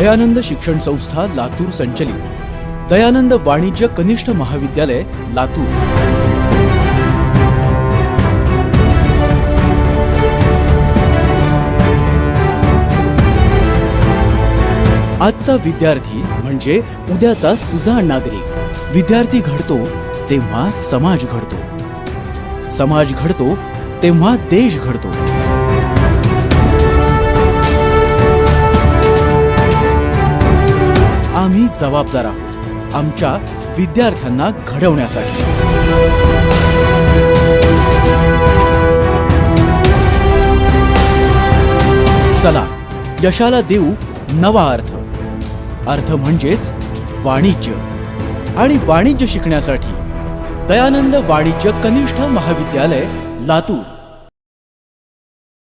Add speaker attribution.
Speaker 1: दयानंद शिक्षण संस्था लातूर संचलित दयानंद वाणिज्य कनिष्ठ महाविद्यालय लातूर। आजचा विद्यार्थी म्हणजे उद्याचा सुजाण नागरिक। विद्यार्थी घडतो तेव्हा समाज घडतो, समाज घडतो तेव्हा देश घडतो। आम्ही जबाबदार आहोत आमच्या विद्यार्थ्यांना घडवण्यासाठी। चला यशाला देऊ नवा अर्थ। अर्थ म्हणजेच वाणिज्य, आणि वाणिज्य शिकण्यासाठी दयानंद वाणिज्य कनिष्ठ महाविद्यालय लातूर।